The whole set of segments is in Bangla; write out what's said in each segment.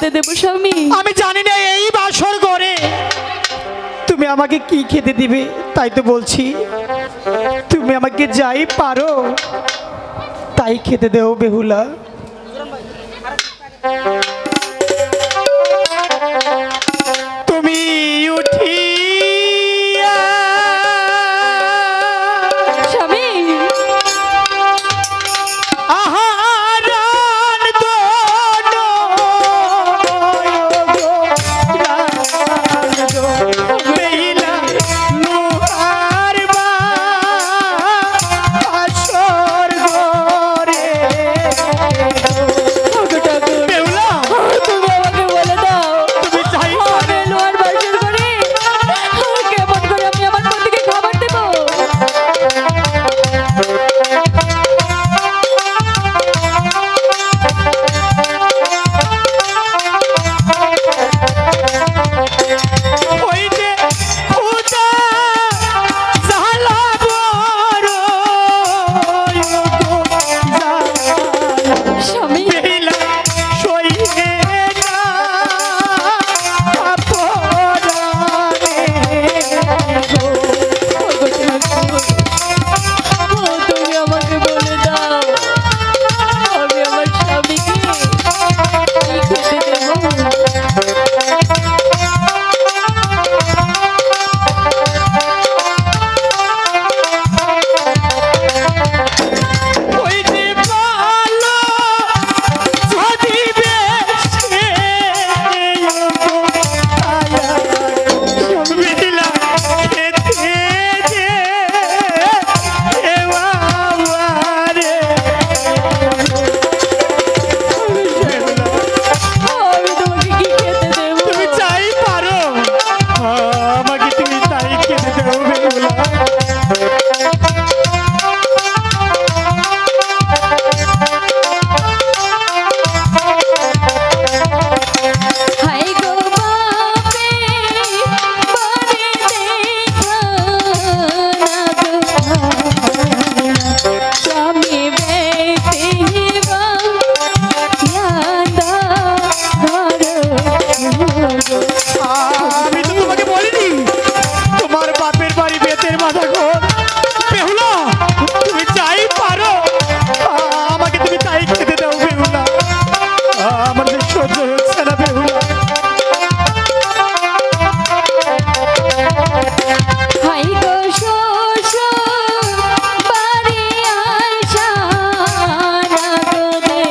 খেতে দেব স্বামী? আমি জানি না এই বাসর ঘরে তুমি আমাকে কি খেতে দিবে, তাই তো বলছি তুমি আমাকে যাই পারো তাই খেতে দেও বেহুলা। তুমি উঠিয়া স্বামী আহারান দোনো বেহিলা নুহার বাসর ঘরে। বেহুলা তুমি আমাকে বলে দাও, তুমি চাই আমি লোহার বাসর ঘরে কেমন করে আমি আমার পতিকে খাবার দেব? ওই যে খুদা জালা বড় স্বামী বেহিলা সইয়ে না আপরানে গো। তুমি আমাকে বলে দাও, আমি আমার স্বামীকে কি খেতে দেবো? ওই যে ভালো যদি বেশে বেহিলা খেতে দে এ বাবারে। আমি তোমাকে কি খেতে দেবো? তুমি চাই পারো আমাকে তুমি তাই খেতে দেবো বেহুলা। হাই গো বাপে বারে দেখা না গো স্বামী বেতে বা ইয়াদা ধরো গো। আমি তো তোমাকে বলিনি তোমার বাপের বাড়ি বেতের মাথা ঘর। বেহুলা তুমি চাই পারো আমাকে তুমি তাই খেতে দাও বেহুলা। আমার যে সহ্য হচ্ছে না বেহুলা। হাই গো শ্বশুর বাড়ি আইসা না গো দে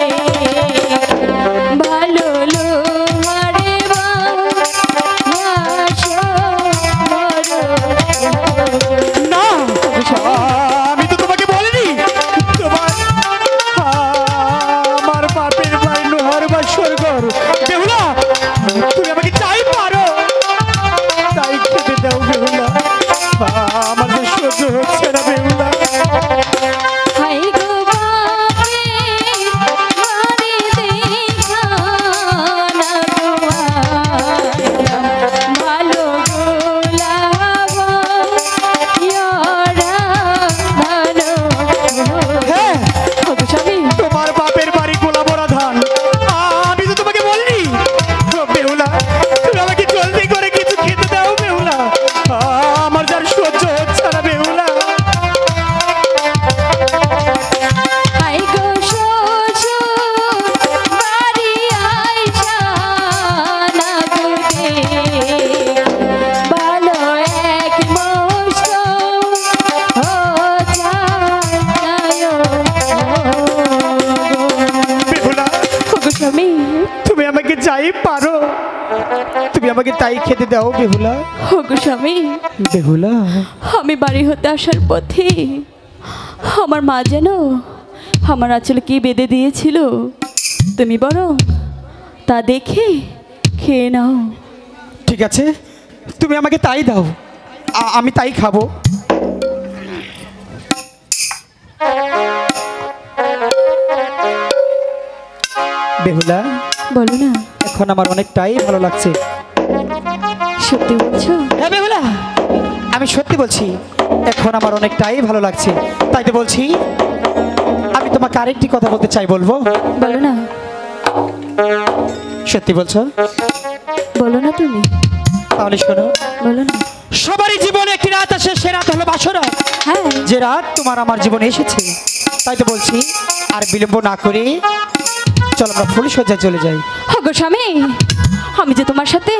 ভালো লোহারে বাসর না আমি তো তোমাকে বলিনি তোমার আমার বাপের বাড়ি লোহার বাসর ঘর। বেহুলা তুমি আমাকে চাই পারো তাই খেতে দাও বেহুলা। আমার যে সহ্য হচ্ছে না বেহুলা। হাই গো বাপে বাড়ি দেখা না গো ভালো গোলাবা ইয়ারা ভালো। হ্যাঁ ওগো স্বামী তোমার বাপের বাড়ি গোলা বড়া ধান। আমি তো তোমাকে বলিনি বেহুলা তুমি আমাকে জলদি করে কিছু খেতে দাও বেহুলা। আমার যার সহ্য হচ্ছে না বেহুলা। হাই গো শ্বশুর বাড়ি আইসা না গো দে ভালো এক মৌসুম ও যায় বেহুলা ওগো স্বামী তুমি আমাকে যাই পারো তুমি আমাকে তাই খেতে দাও বেহুলা। ওগো স্বামী বেহুলা আমি বাড়ি হতে আসার পথে আমার মা যেন আমার আঁচলে কি বেঁধে দিয়েছিল, তুমি বরং তা দেখে খেয়ে নাও। ঠিক আছে তুমি আমাকে তাই দাও আমি তাই খাবো। বেহুলা বলো না, এখন আমার অনেকটাই ভালো লাগছে। সত্যি বলছো? হ্যাঁ বেহুলা আমি সত্যি বলছি এখন আমার অনেকটাই ভালো লাগছে। তাই তো বলছি আমি তোমাকে আরেকটি কথা বলতে চাই, বলবো? বলো না। সত্যি বলছো? বলো না তুমি, তাহলে শোনো, বলো না। সবারই জীবনে একটি রাত আসে, সে রাত হলো বাসরাত। হ্যাঁ, যে রাত তোমার আমার জীবনে এসেছে, তাই তো বলছি আর বিলম্ব না করে চল আমরা ফুলসজ্জায় চলে যাই। গো স্বামী, আমি যে তোমার সাথে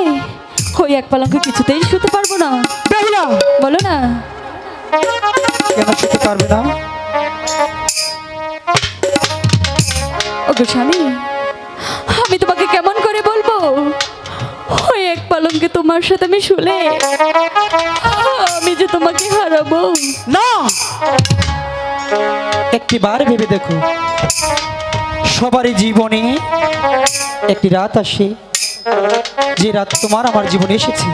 ওই এক পালঙ্কে কিছুতেই শুতে পারবো না। বেহুলা, বলো না। কেন শুতে পারবে না? গো স্বামী, আমি তোমাকে কেমন করে বলবো, ওই এক পালঙ্কে তোমার সাথে আমি শুলে আমি যে তোমাকে হারাবো। না, একটিবার ভেবে দেখো, সবারই জীবনে একটি রাত আসে, যে রাত তোমার আমার জীবনে এসেছে।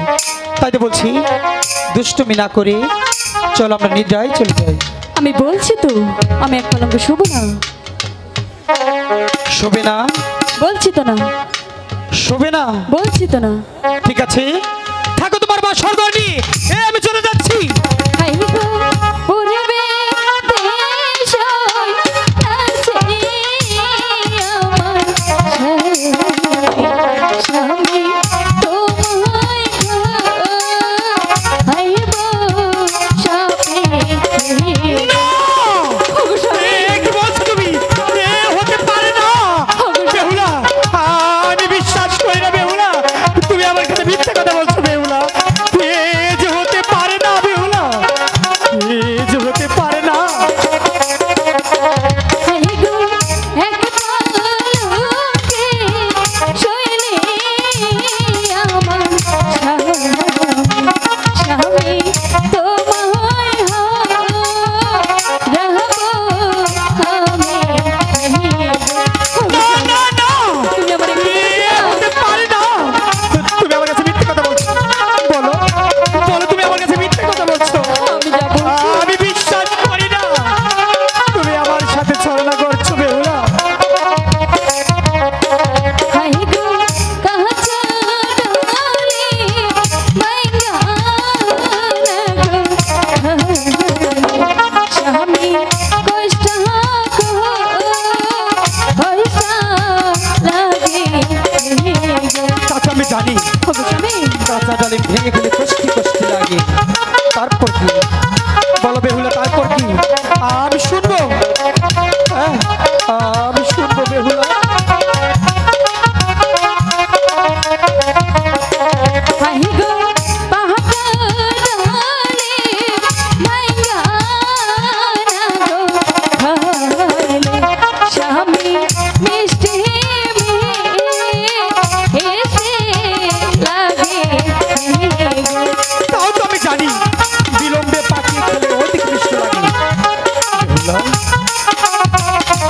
তাই তো বলছি দুষ্টুমি না করে চল আমরা নিদ্রায় চলে যাই। আমি বলছি তো আমি এক পালঙ্কে শুবো না। শোবে না? বলছি তো না, শোবে না? বলছি তো না। ঠিক আছে, থাকো তোমার মা স্বর্গ নিয়ে, আমি চলে যাচ্ছি। হাই গো পূর্বে দেশ আছে আমার স্বামী তোমায় হাইব সাপে। কি বলছো তুমি? এ হতে পারে না বেহুলা, আমি বিশ্বাস করি না বেহুলা, তুমি আমার কাছে মিথ্যা কথা বলছো বেহুলা। এ যে হতে পারে না বেহুলা, এ যে হতে পারে না। হাই গো এক পালঙ্কে শোইলে আমার স্বামী তোমায় হারাবো আমি। না না না, তুমি আমার এ হতে পারে না। তুমি আমার কাছে মিথ্যা কথা বলছো, বলো বলো তুমি আমার কাছে মিথ্যা কথা বলছো। আমি যাবো। আমি বিশ্বাস করি না তুমি আমার সাথে ছলনা করছো বেহুলা। হাই গো কাঁচা ডালে মাইনা লাগো স্বামী কষ্ট পয়সা লাগে চাচা আমি জানি স্বামী। কাঁচা ডালে ভেঙে গেলে কষ্টি কষ্টি লাগে, তারপর কি? বলো বেহুলা, তারপর কি? আমি শুনবো, হ্যাঁ, আমি শুনবো বেহুলা। হাই গো পাহাড় ডালে মাইনা লাগো স্বামী মিষ্টি এসে লাগে তাও তো আমি জানি বিলম্বে পাখি খেলে অধিক মিষ্ট লাগে। বেহুলা,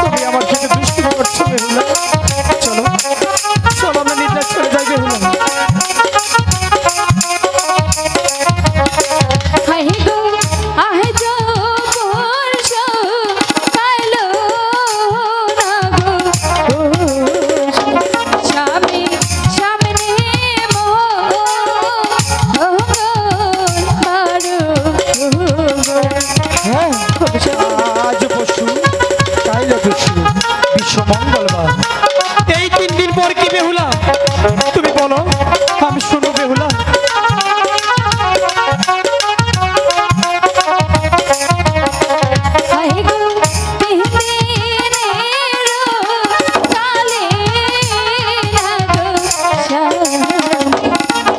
তুমি আমার সাথে দুষ্টু করছো বেহুলা। চলো চলো আমরা নিদ্রা চলে যাই বেহুলা। হাই গো আহে যো বর্ষ কালো না গো স্বামী সামনে হ্যাঁ, আজ পশু কাইল দুশু, বিশ্ব মঙ্গলবার, এই 3 দিন পর কি বেহুলা? তুমি বলো, আমি শুনো বেহুলা। হাই গো তিহিনেরো কালে না গো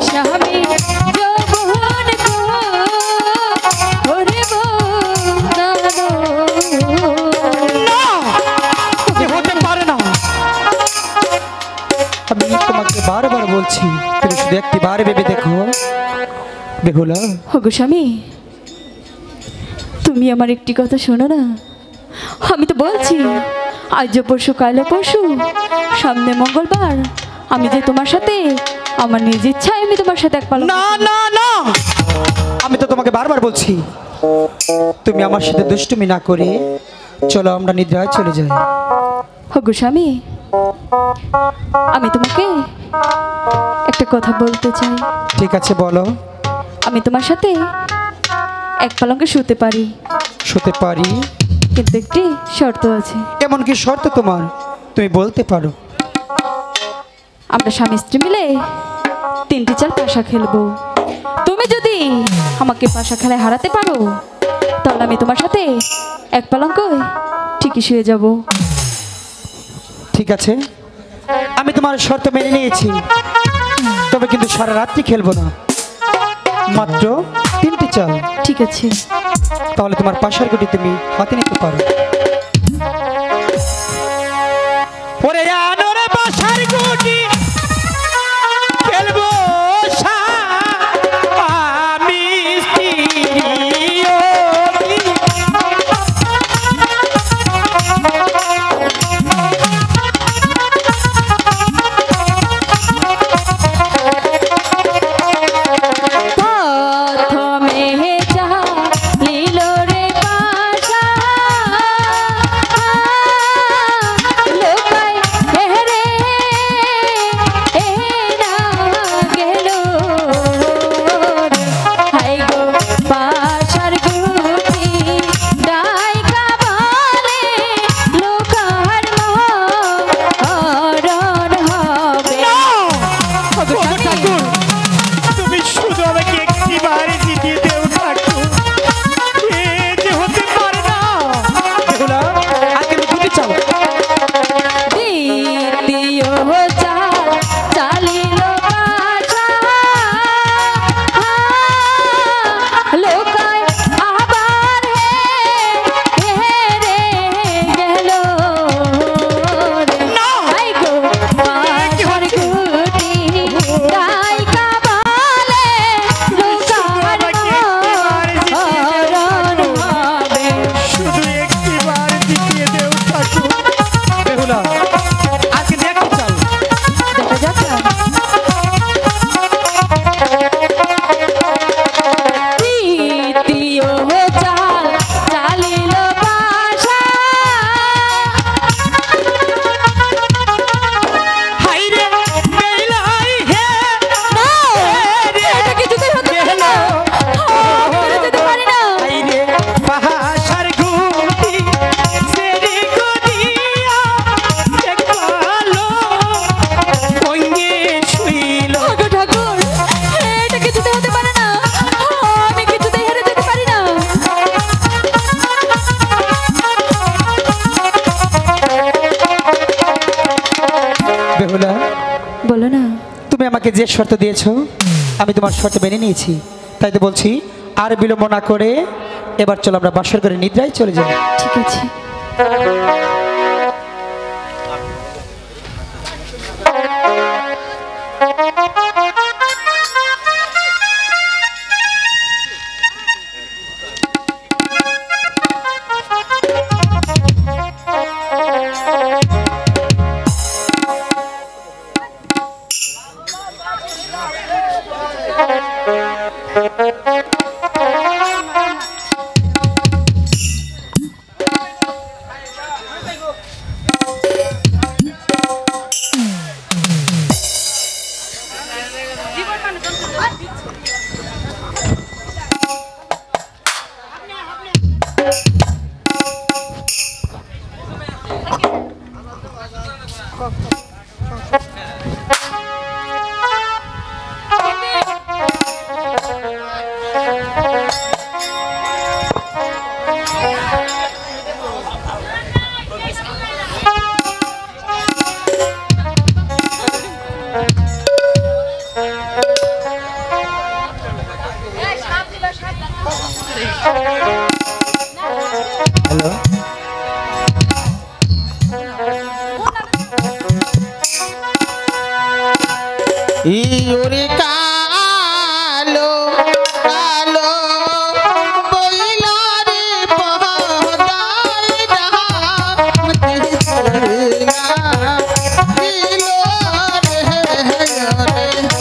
স্বামী যৌবন গো করবো না গো। না, এ হতে পারে না। আমি তোমাকে বারবার বলছি, তুমি শুধু একটি বার ভেবে দেখো বেহুলা। গো স্বামী, তুমি আমার একটি কথা শোনো না। আমি তো বলছি আজ পরশু কালে পরশু সামনে মঙ্গলবার আমি যে তোমার সাথে আমার নিজ ইচ্ছায় আমি তোমার সাথে এক পালন। না না না, আমি তো তোমাকে বারবার বলছি তুমি আমার সাথে দুষ্টুমি না করে চলো আমরা নিদ্রায় চলে যাই। গো স্বামী, আমি তোমাকে একটা কথা বলতে চাই। ঠিক আছে বলো। আমি তোমার সাথে এক পালঙ্কে শুতে পারি, শুতে পারি, কিন্তু একটি শর্ত আছে। এমন কি শর্ত তোমার? তুমি বলতে পারো। আমরা স্বামী স্ত্রী মিলে 3টি চাল পাশা খেলবো। তুমি যদি আমাকে পাশা খেলায় হারাতে পারো তাহলে আমি তোমার সাথে এক পালঙ্কয় ঠিকই শুয়ে যাব। ঠিক আছে, আমি তোমার শর্ত মেনে নিয়েছি, তবে কিন্তু সারা রাত্রি খেলবো না, মাত্র 3টি চাল। ঠিক আছে, তাহলে তোমার পাশার গুটি তুমি হাতে নিতে পারো। ওরে আনোরে পাশার গুটি খেলবো আমি স্ত্রী বলো না। তুমি আমাকে যে শর্ত দিয়েছো আমি তোমার শর্ত মেনে নিয়েছি, তাই তো বলছি আর বিলম্ব না করে এবার চলো আমরা বাসর করে নিদ্রায় চলে যাই। ঠিক আছে। হ্যালো, ইউরে কালো কালো বইলারে পহদাই রামতে চলনা দিলো রে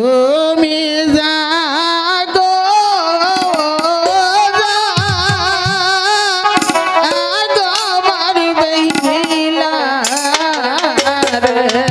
তুমি জাগো জাগো আমার বেহুলা রে